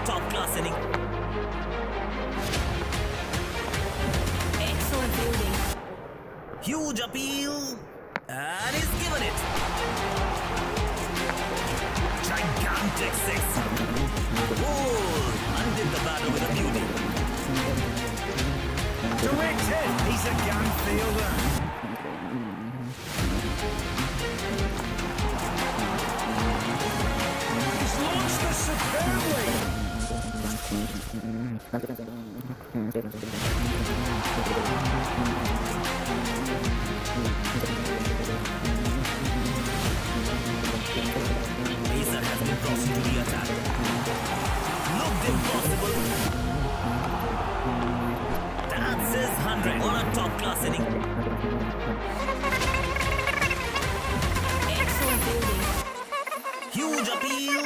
top-class inning. Excellent fielding. Huge appeal. And he's given it. Gigantic six. Oh, undid the batter with a beauty. To wicket. He's a gun fielder. He's launched this superbly. Pacer has been crossed to the attack. Looked impossible. That's his 100 on a top-class inning. Excellent fielding. Huge appeal.